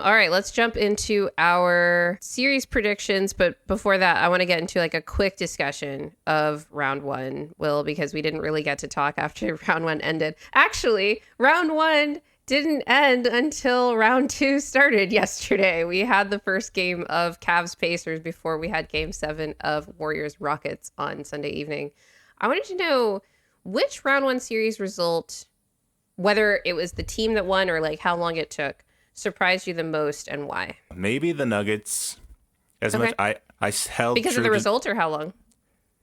All right, let's jump into our series predictions. But before that, I want to get into like a quick discussion of round one, Will, because we didn't really get to talk after round one ended. Actually, round one didn't end until round two started yesterday. We had the first game of Cavs Pacers before we had game 7 of Warriors Rockets on Sunday evening. I wanted to know which round one series result, whether it was the team that won or like how long it took, surprised you the most and why? Maybe the Nuggets. As Okay. much I held Because true of the to result or how long?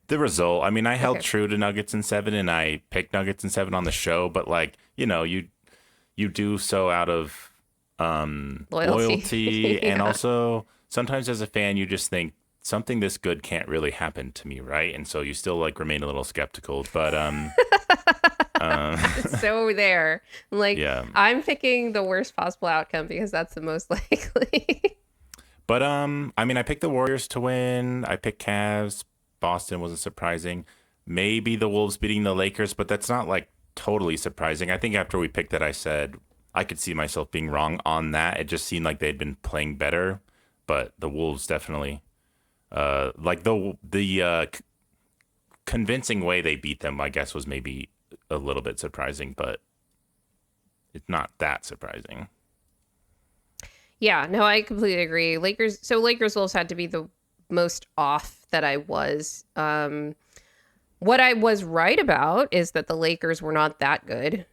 the result. I mean, I held Okay. true to Nuggets in 7, and I picked Nuggets in 7 on the show. But like, you do so out of loyalty, and Yeah. also sometimes as a fan, you just think something this good can't really happen to me, right? And so you still like remain a little skeptical. But So there. Like, yeah. I'm picking the worst possible outcome because that's the most likely. But I mean, I picked the Warriors to win. I picked Cavs. Boston wasn't surprising. Maybe the Wolves beating the Lakers, but that's not like totally surprising. I think after we picked that, I said I could see myself being wrong on that. It just seemed like they'd been playing better, but the Wolves definitely, like the convincing way they beat them, I guess, was maybe a little bit surprising, but it's not that surprising. Yeah, no, I completely agree. Lakers Wolves had to be the most off that I was. What I was right about is that the Lakers were not that good.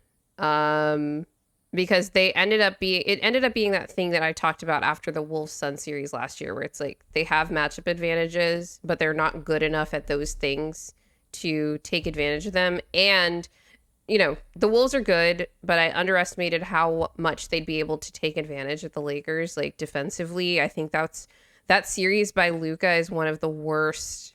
Because it ended up being that thing that I talked about after the Wolves Sun series last year, where it's like they have matchup advantages, but they're not good enough at those things to take advantage of them. And the Wolves are good, but I underestimated how much they'd be able to take advantage of the Lakers, like defensively. I think that series by Luka is one of the worst.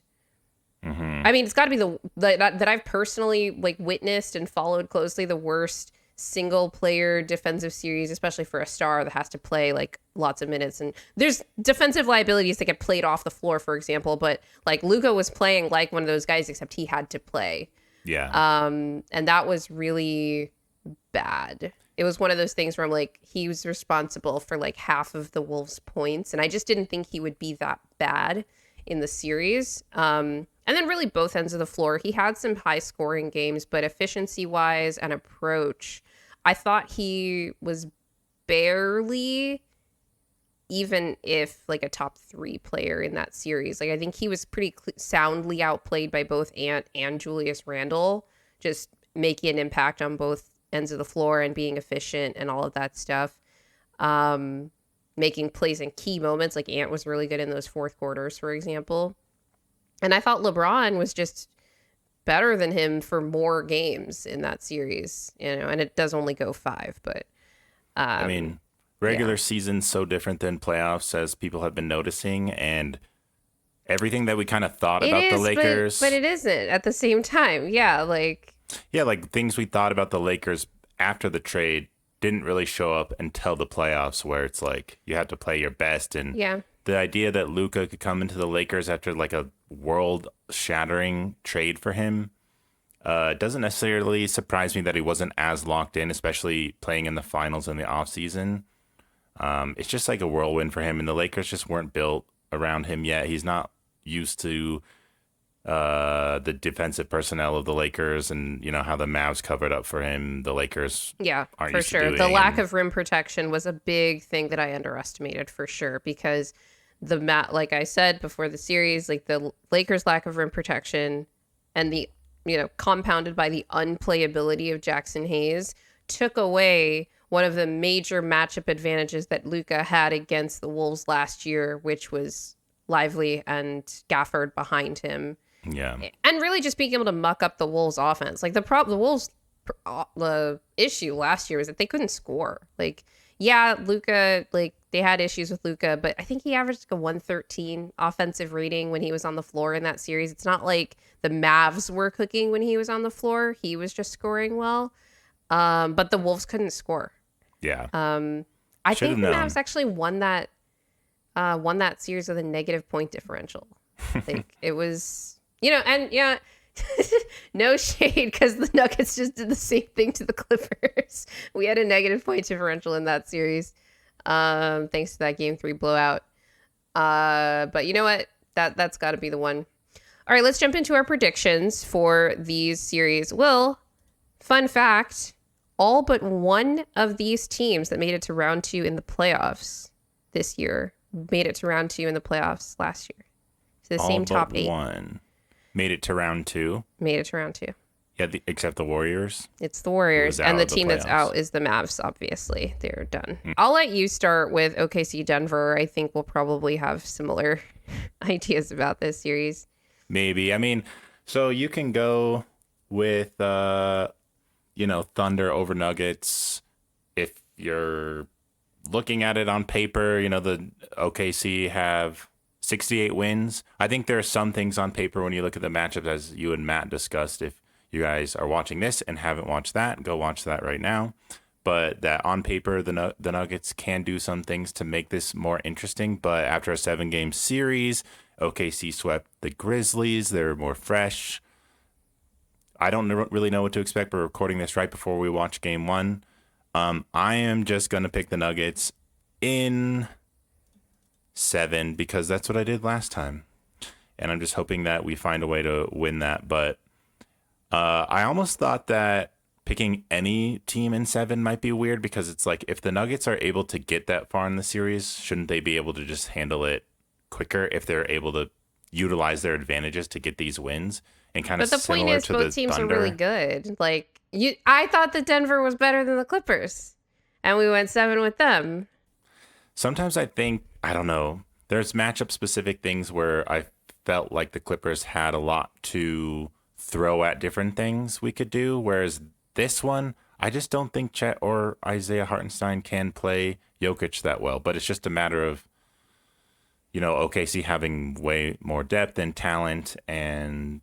Mm-hmm. I mean, it's got to be that I've personally like witnessed and followed closely, the worst single player defensive series, especially for a star that has to play like lots of minutes. And there's defensive liabilities that get played off the floor, for example, but like Luka was playing like one of those guys, except he had to play. Yeah. And that was really bad. It was one of those things where I'm like, he was responsible for like half of the Wolves' points, and I just didn't think he would be that bad in the series. And then really both ends of the floor, he had some high scoring games, but efficiency wise and approach, I thought he was barely, even if like a top 3 player in that series. Like I think he was pretty soundly outplayed by both Ant and Julius Randle, just making an impact on both ends of the floor and being efficient and all of that stuff. Making plays in key moments, like Ant was really good in those fourth quarters, for example. And I thought LeBron was just better than him for more games in that series, and it does only go 5, but I mean, regular season's so different than playoffs, as people have been noticing, and everything that we kind of thought it about the is, Lakers. but it isn't at the same time. Yeah, like Yeah, like things we thought about the Lakers after the trade didn't really show up until the playoffs, where it's like you have to play your best. And yeah, the idea that Luka could come into the Lakers after like a world-shattering trade for him doesn't necessarily surprise me that he wasn't as locked in, especially playing in the finals in the offseason. It's just like a whirlwind for him, and the Lakers just weren't built around him yet. He's not used to the defensive personnel of the Lakers, and how the Mavs covered up for him. The Lakers yeah, aren't for used sure. to The doing. lack of rim protection was a big thing that I underestimated, for sure, because like I said before the series, like the Lakers' lack of rim protection and the compounded by the unplayability of Jackson Hayes took away one of the major matchup advantages that Luka had against the Wolves last year, which was Lively and Gafford behind him. Yeah. And really just being able to muck up the Wolves offense. Like the Wolves the issue last year was that they couldn't score. Like, yeah, Luka, like they had issues with Luka, but I think he averaged like a 113 offensive rating when he was on the floor in that series. It's not like the Mavs were cooking when he was on the floor. He was just scoring well. But the Wolves couldn't score. Yeah. I Should've think the known. Mavs actually won that series with a negative point differential. Like it was, and yeah, no shade, because the Nuggets just did the same thing to the Clippers. We had a negative point differential in that series. thanks to that game 3 blowout. But you know what? That's got to be the one. All right, let's jump into our predictions for these series. Will, fun fact, all but one of these teams that made it to round 2 in the playoffs this year made it to round 2 in the playoffs last year. So the All same but top 8 one made it to round 2. made it to round 2. Yeah, except the Warriors. It's the Warriors, out and the of the team that's playoffs. out is the Mavs, obviously. They're done. I'll let you start with OKC Denver. I think we'll probably have similar ideas about this series. Maybe. I mean, so you can go with Thunder over Nuggets if you're looking at it on paper. The OKC have 68 wins. I think there are some things on paper when you look at the matchups, as you and Matt discussed. If you guys are watching this and haven't watched that, go watch that right now. But that on paper, the Nuggets can do some things to make this more interesting. But after a 7-game series, OKC swept the Grizzlies. They're more fresh. I don't really know what to expect. We're recording this right before we watch game 1. I am just going to pick the Nuggets in 7 because that's what I did last time. And I'm just hoping that we find a way to win that. But I almost thought that picking any team in 7 might be weird because it's like if the Nuggets are able to get that far in the series, shouldn't they be able to just handle it quicker if they're able to utilize their advantages to get these wins? And kind of But the point is, both teams are really good. Like I thought that Denver was better than the Clippers, and we went 7 with them. Sometimes I think, I don't know, there's matchup specific things where I felt like the Clippers had a lot to throw at different things we could do, whereas this one, I just don't think Chet or Isaiah Hartenstein can play Jokic that well. But it's just a matter of, OKC having way more depth and talent, and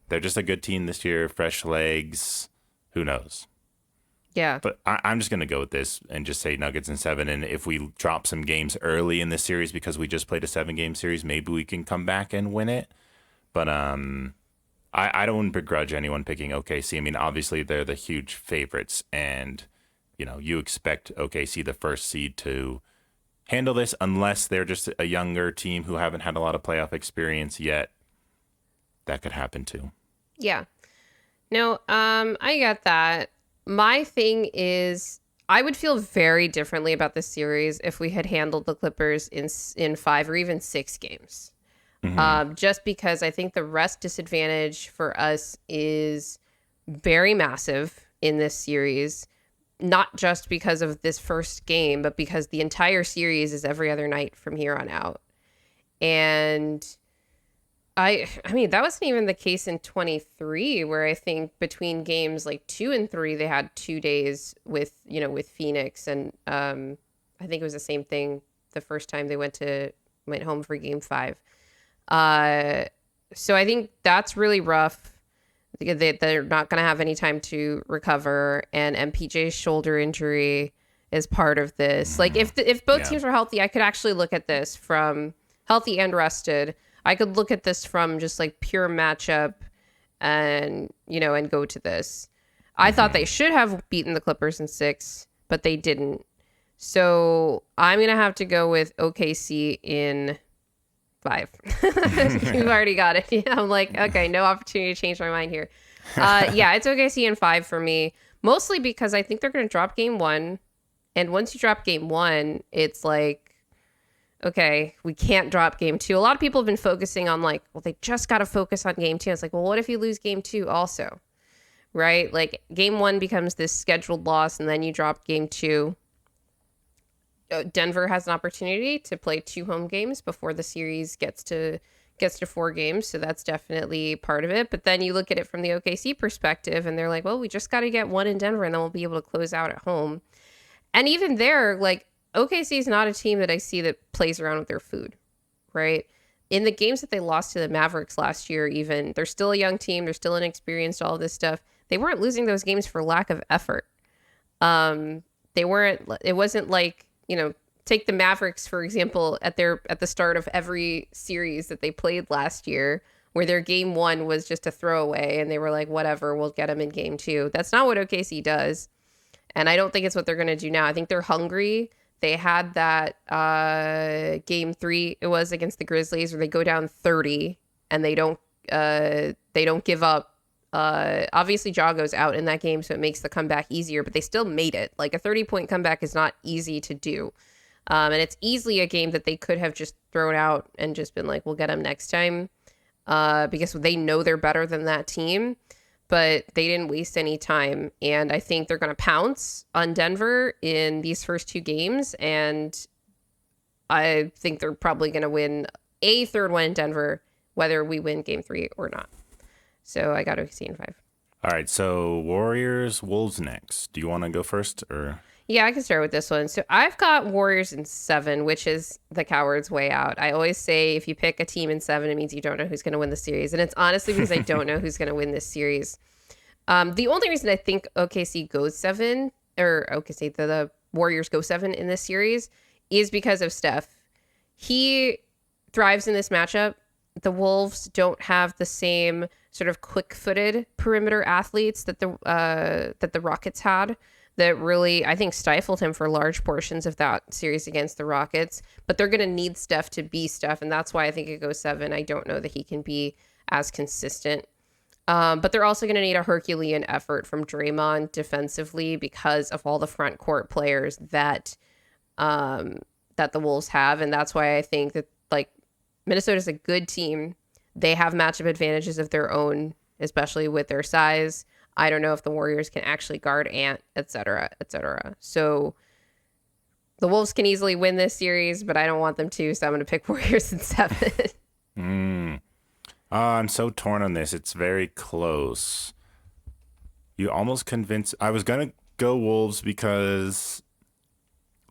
they're just a good team this year, fresh legs, who knows? Yeah. But I'm just going to go with this and just say Nuggets in 7. And if we drop some games early in this series because we just played a 7-game series, maybe we can come back and win it. But I don't begrudge anyone picking OKC. I mean, obviously, they're the huge favorites. And, you expect OKC, the first seed, to handle this unless they're just a younger team who haven't had a lot of playoff experience yet. That could happen too. Yeah. No, I get that. My thing is, I would feel very differently about this series if we had handled the Clippers in 5 or even 6 games. Just because I think the rest disadvantage for us is very massive in this series, not just because of this first game, but because the entire series is every other night from here on out. And I mean, that wasn't even the case in 23, where I think between games like 2 and 3, they had 2 days with Phoenix. And I think it was the same thing the first time they went home for game 5. So I think that's really rough. They're not going to have any time to recover. And MPJ's shoulder injury is part of this. Like if both teams were healthy, I could actually look at this from healthy and rested. I could look at this from just like pure matchup and go to this. I thought they should have beaten the Clippers in 6, but they didn't. So I'm going to have to go with OKC in 5. You've already got it. Yeah, I'm like, okay, no opportunity to change my mind here. Yeah, it's OKC in 5 for me, mostly because I think they're going to drop game 1. And once you drop game 1, it's like, okay, we can't drop game 2. A lot of people have been focusing on like, well, they just got to focus on game 2. It's like, well, what if you lose game 2 also? Right? Like game 1 becomes this scheduled loss and then you drop game 2. Denver has an opportunity to play 2 home games before the series gets to 4 games. So that's definitely part of it. But then you look at it from the OKC perspective and they're like, well, we just got to get 1 in Denver and then we'll be able to close out at home. And even there, like, OKC is not a team that I see that plays around with their food, right? In the games that they lost to the Mavericks last year, even, they're still a young team. They're still inexperienced, all this stuff. They weren't losing those games for lack of effort. It wasn't like, take the Mavericks, for example, at the start of every series that they played last year, where their game 1 was just a throwaway and they were like, whatever, we'll get them in game 2. That's not what OKC does. And I don't think it's what they're going to do now. I think they're hungry. They had that game 3, it was against the Grizzlies, where they go down 30 and they don't give up. Obviously, Ja goes out in that game, so it makes the comeback easier, but they still made it. Like, a 30-point comeback is not easy to do. And it's easily a game that they could have just thrown out and just been like, we'll get them next time, because they know they're better than that team. But they didn't waste any time. And I think they're going to pounce on Denver in these first 2 games. And I think they're probably going to win a third one in Denver, whether we win game 3 or not. So I got OKC in 5. All right, so Warriors, Wolves next. Do you want to go first or? Yeah, I can start with this one. So I've got Warriors in 7, which is the coward's way out. I always say if you pick a team in 7, it means you don't know who's going to win the series. And it's honestly because I don't know who's going to win this series. The only reason I think OKC goes 7, or OKC, the Warriors go 7 in this series, is because of Steph. He thrives in this matchup. The Wolves don't have the same sort of quick-footed perimeter athletes that the Rockets had, that really, I think, stifled him for large portions of that series against the Rockets. But they're going to need Steph to be Steph, and that's why I think it goes 7. I don't know that he can be as consistent. But they're also going to need a Herculean effort from Draymond defensively because of all the front court players that the Wolves have. And that's why I think that, like, Minnesota's a good team. They have matchup advantages of their own, especially with their size. I don't know if the Warriors can actually guard Ant, et cetera, et cetera. So the Wolves can easily win this series, but I don't want them to, so I'm going to pick Warriors in 7. I'm so torn on this. It's very close. You almost convinced. I was going to go Wolves because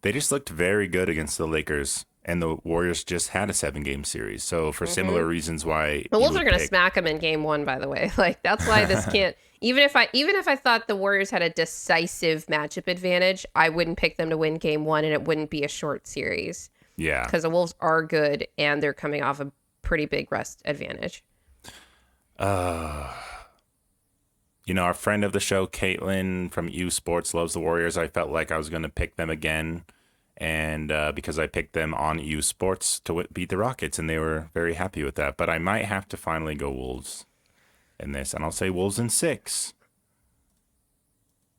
they just looked very good against the Lakers, and the Warriors just had a 7-game series. So for similar reasons why the Wolves are going to smack them in game 1, by the way. Like, that's why this can't, even if I thought the Warriors had a decisive matchup advantage, I wouldn't pick them to win game 1, and it wouldn't be a short series. Yeah. Because the Wolves are good, and they're coming off a pretty big rest advantage. Our friend of the show, Caitlin from U Sports, loves the Warriors. I felt like I was going to pick them again, and because I picked them on U Sports to beat the Rockets, and they were very happy with that. But I might have to finally go Wolves in this, and I'll say Wolves in 6.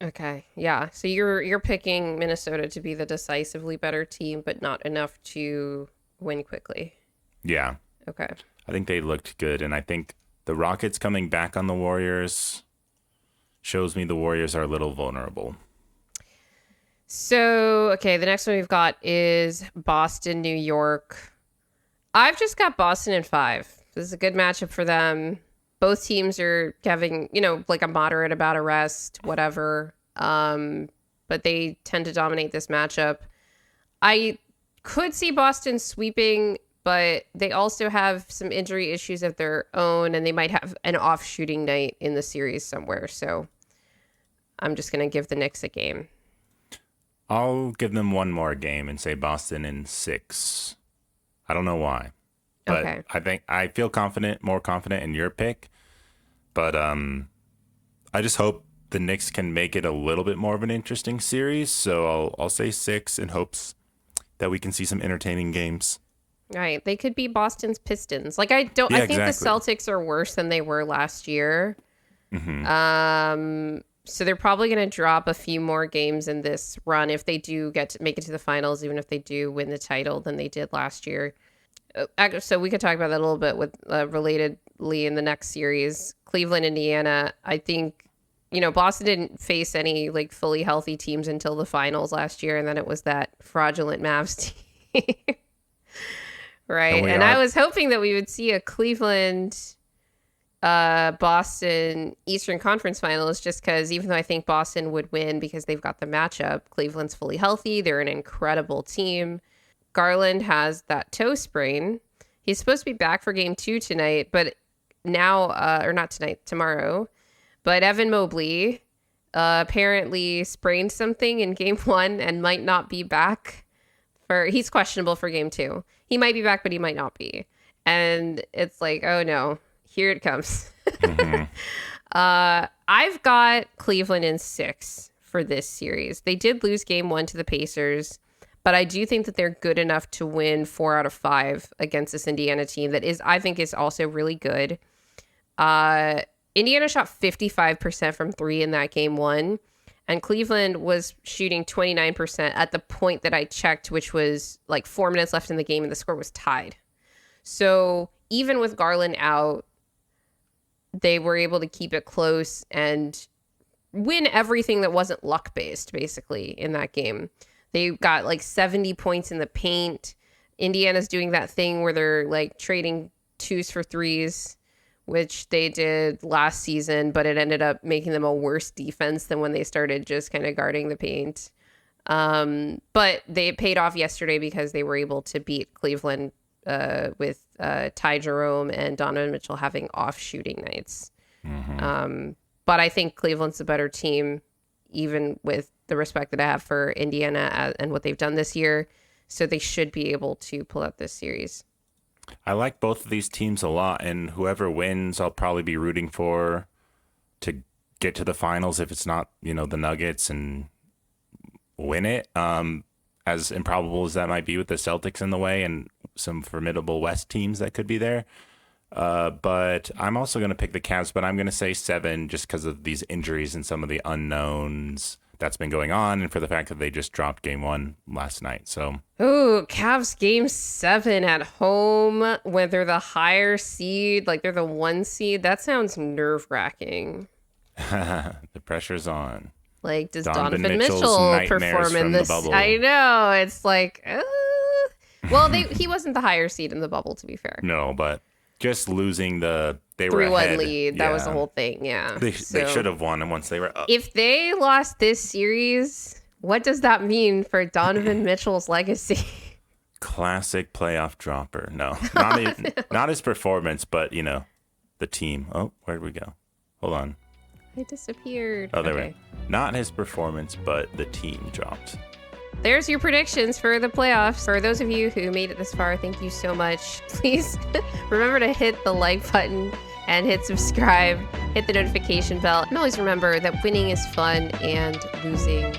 Okay, yeah. So you're picking Minnesota to be the decisively better team, but not enough to win quickly. Yeah. Okay. I think they looked good, and I think the Rockets coming back on the Warriors shows me the Warriors are a little vulnerable. So, okay, the next one we've got is Boston, New York. I've just got Boston in 5. This is a good matchup for them. Both teams are having, like a moderate amount of rest, whatever. But they tend to dominate this matchup. I could see Boston sweeping, but they also have some injury issues of their own, and they might have an off shooting night in the series somewhere. So I'm just going to give the Knicks a game. I'll give them one more game and say Boston in 6. I don't know why, but Okay. I think I feel more confident in your pick. But I just hope the Knicks can make it a little bit more of an interesting series. So I'll say 6 in hopes that we can see some entertaining games. Right. They could be Boston's Pistons. Like, I think exactly. the Celtics are worse than they were last year. So they're probably going to drop a few more games in this run if they do get to make it to the finals, even if they do win the title than they did last year. So we could talk about that a little bit with relatedly in the next series. Cleveland, Indiana. I think, Boston didn't face any like fully healthy teams until the finals last year, and then it was that fraudulent Mavs team. Right. And I was hoping that we would see a Cleveland Boston Eastern Conference Finals, just because even though I think Boston would win because they've got the matchup, Cleveland's fully healthy. They're an incredible team. Garland has that toe sprain. He's supposed to be back for game 2 tonight, but now, or not tonight, tomorrow. But Evan Mobley apparently sprained something in game 1 and might not be back he's questionable for game 2. He might be back, but he might not be. And it's like, oh no, here it comes. I've got Cleveland in 6 for this series. They did lose game 1 to the Pacers, but I do think that they're good enough to win 4 out of 5 against this Indiana team that I think is also really good. Indiana shot 55% from 3 in that game 1, and Cleveland was shooting 29% at the point that I checked, which was like 4 minutes left in the game, and the score was tied. So even with Garland out, they were able to keep it close and win everything that wasn't luck-based, basically, in that game. They got like 70 points in the paint. Indiana's doing that thing where they're like trading 2s for 3s, which they did last season, but it ended up making them a worse defense than when they started just kind of guarding the paint. But they paid off yesterday because they were able to beat Cleveland with Ty Jerome and Donovan Mitchell having off shooting nights. But I think Cleveland's a better team, even with the respect that I have for Indiana and what they've done this year. So they should be able to pull out this series. I like both of these teams a lot, and whoever wins, I'll probably be rooting for to get to the finals if it's not, the Nuggets, and win it. As improbable as that might be with the Celtics in the way and some formidable West teams that could be there. But I'm also going to pick the Cavs, but I'm going to say 7 just because of these injuries and some of the unknowns that's been going on, and for the fact that they just dropped game 1 last night. So, ooh, Cavs game 7 at home when they're the higher seed, like they're the 1 seed. That sounds nerve-wracking. The pressure's on. Like, does Donovan Donovan Mitchell's Mitchell nightmares perform in from the this? bubble. I know, it's like, well, he wasn't the higher seed in the bubble, to be fair. No, but just losing they were 3-1 ahead. lead. That was the whole thing. Yeah. They should have won, and once they were up. If they lost this series, what does that mean for Donovan Mitchell's legacy? Classic playoff dropper. No, not his performance, but the team. Oh, where'd we go? Hold on. I disappeared. Oh, there we go. Not his performance, but the team dropped. There's your predictions for the playoffs. For those of you who made it this far, thank you so much. Please remember to hit the like button and hit subscribe, hit the notification bell. And always remember that winning is fun and losing